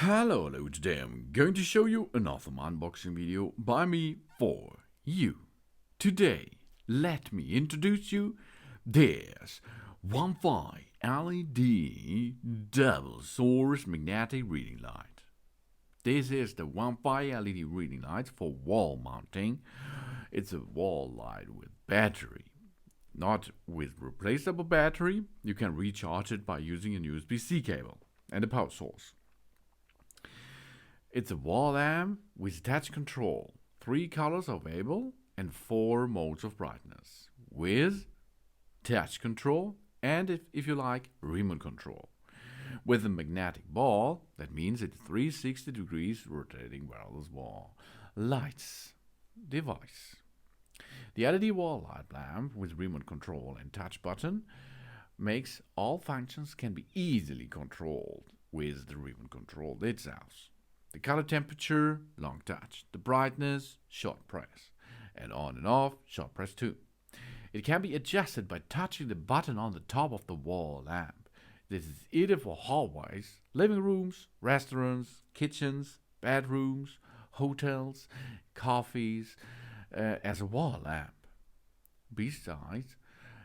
Hello, today I'm going to show you another unboxing video by me for you. Today, let me introduce you this WANFEI LED double source magnetic reading light. This is the WANFEI LED reading light for wall mounting. It's a wall light with battery. Not with replaceable battery, you can recharge it by using a USB-C cable and a power source. It's a wall lamp with touch control, 3 colors available and 4 modes of brightness, with touch control and, if you like, remote control. With a magnetic ball, that means it's 360 degrees rotating wireless wall lights device. The LED wall light lamp with remote control and touch button makes all functions can be easily controlled with the remote control itself. The color temperature, long touch. The brightness, short press. And on and off, short press too. It can be adjusted by touching the button on the top of the wall lamp. This is either for hallways, living rooms, restaurants, kitchens, bedrooms, hotels, coffees, as a wall lamp. Besides,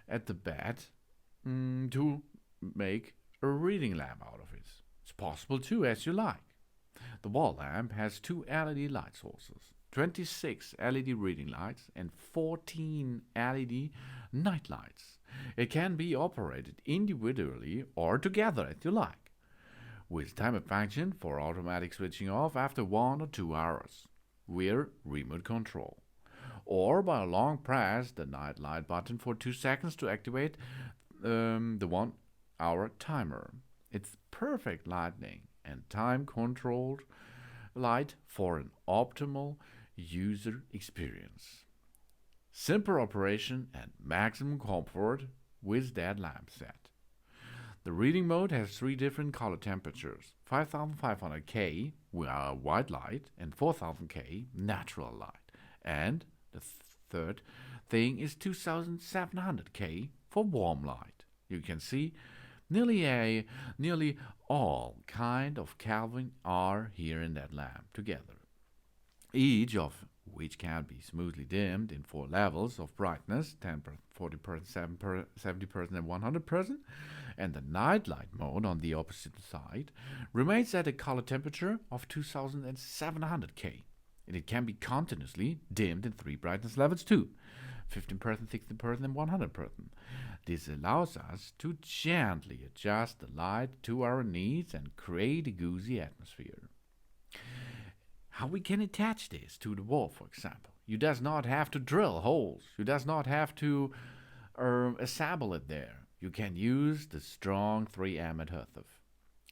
at the bed, to make a reading lamp out of it. It's possible too, as you like. The wall lamp has 2 LED light sources, 26 LED reading lights and 14 LED night lights. It can be operated individually or together as you like, with timer function for automatic switching off after 1 or 2 hours, via remote control, or by a long press the night light button for 2 seconds to activate the 1 hour timer. It's perfect lighting and time controlled light for an optimal user experience. Simple operation and maximum comfort with that lamp set. The reading mode has 3 different color temperatures: 5500K white light and 4000K natural light. And the third thing is 2700K for warm light. You can see nearly all kind of Kelvin are here in that lamp together, each of which can be smoothly dimmed in 4 levels of brightness: 10%, 40%, 70%, and 100%. And the night light mode on the opposite side remains at a color temperature of 2700K, and it can be continuously dimmed in 3 brightness levels too: 15%, 60%, and 100%. This allows us to gently adjust the light to our needs and create a cozy atmosphere. How we can attach this to the wall, for example. You does not have to drill holes. You does not have to assemble it there. You can use the strong 3M method.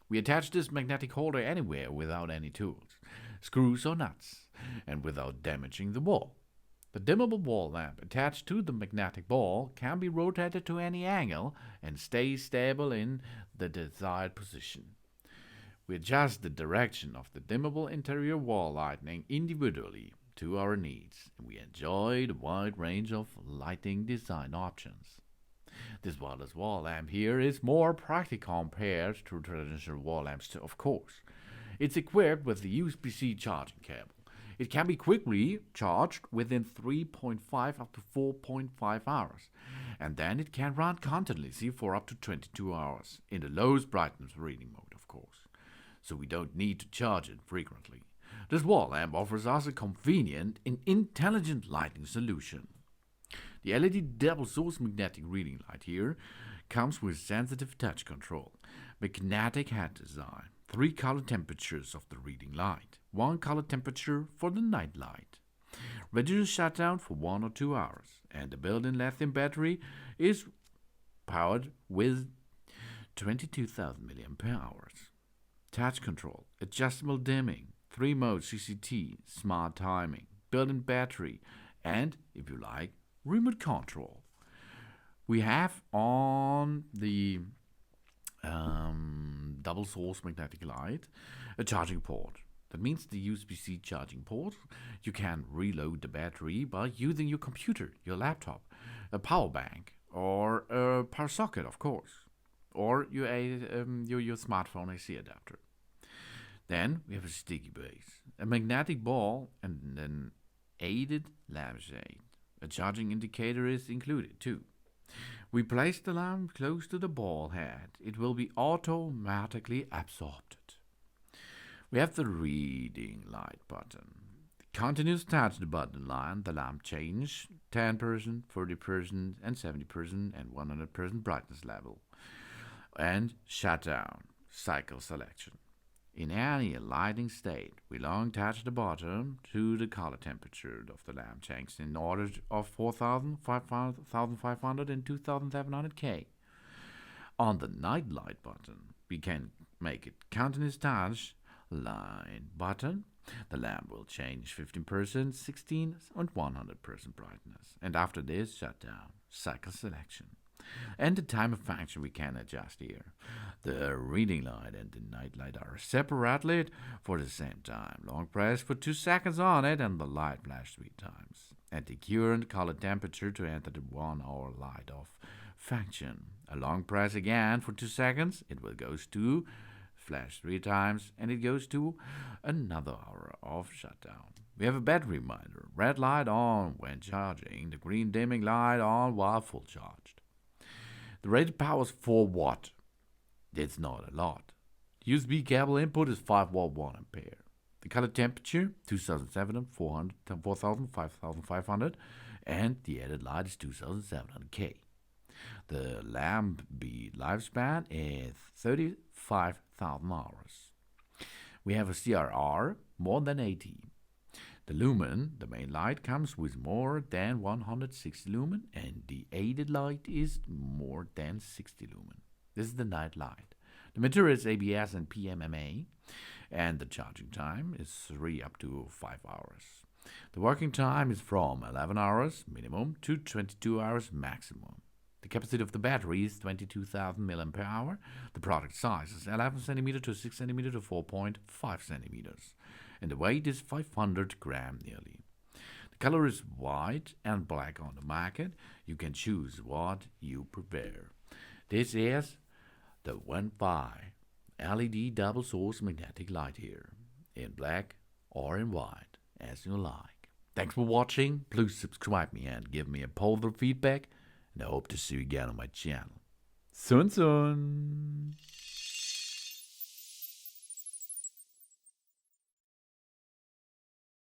We attach this magnetic holder anywhere without any tools, screws or nuts, and without damaging the wall. The dimmable wall lamp attached to the magnetic ball can be rotated to any angle and stay stable in the desired position. We adjust the direction of the dimmable interior wall lighting individually to our needs, and we enjoy the wide range of lighting design options. This wireless wall lamp here is more practical compared to traditional wall lamps, of course. It's equipped with the USB-C charging cable. It can be quickly charged within 3.5 up to 4.5 hours, and then it can run continuously for up to 22 hours, in the lowest brightness reading mode, of course, so we don't need to charge it frequently. This wall lamp offers us a convenient and intelligent lighting solution. The LED double source magnetic reading light here comes with sensitive touch control, magnetic head design, 3 color temperatures of the reading light, 1 color temperature for the night light, reduced shutdown for 1 or 2 hours, and the built-in lithium battery is powered with 22,000 mAh. Touch control, adjustable dimming, 3 modes CCT, smart timing, built-in battery, and, if you like, remote control. We have on the double source magnetic light a charging port. That means the USB-C charging port. You can reload the battery by using your computer, your laptop, a power bank, or a power socket, of course, or your smartphone AC adapter. Then we have a sticky base, a magnetic ball, and an aided lampshade. A charging indicator is included too. We place the lamp close to the ball head. It will be automatically absorbed. We have the reading light button. Continuous touch the button line, the lamp change 10%, 40%, and 70% and 100% brightness level. And shut down, cycle selection. In any lighting state, we long touch the bottom to the color temperature of the lamp change in order of 4,000, 5,500, and 2,700 K. On the night light button, we can make it continuous touch line button. The lamp will change 15%, 16, and 100% brightness. And after this, shut down, cycle selection. And the time of function we can adjust here. The reading light and the night light are separately lit for the same time. Long press for 2 seconds on it and the light flash 3 times. And the current color temperature to enter the 1 hour light off function. A long press again for 2 seconds, it will goes to flash 3 times and it goes to another hour of shutdown. We have a battery reminder. Red light on when charging, the green dimming light on while full charged. The rated power is 4 watt. That's not a lot. The USB cable input is 5 watt 1 ampere. The color temperature 2700, 400, 4000, 5500 and the added light is 2700 K. The lamp bead lifespan is 35,000 hours. We have a CRR more than 80. The lumen, the main light, comes with more than 160 lumen and the aided light is more than 60 lumen. This is the night light. The material is ABS and PMMA and the charging time is 3 up to 5 hours. The working time is from 11 hours minimum to 22 hours maximum. The capacity of the battery is 22,000 mAh. The product size is 11 cm to 6 cm to 4.5 cm. And the weight is 500 grams nearly. The color is white and black on the market. You can choose what you prefer. This is the WANFEI LED double source magnetic light here, in black or in white, as you like. Thanks for watching. Please subscribe me and give me a positive feedback. And I hope to see you again on my channel. Soon.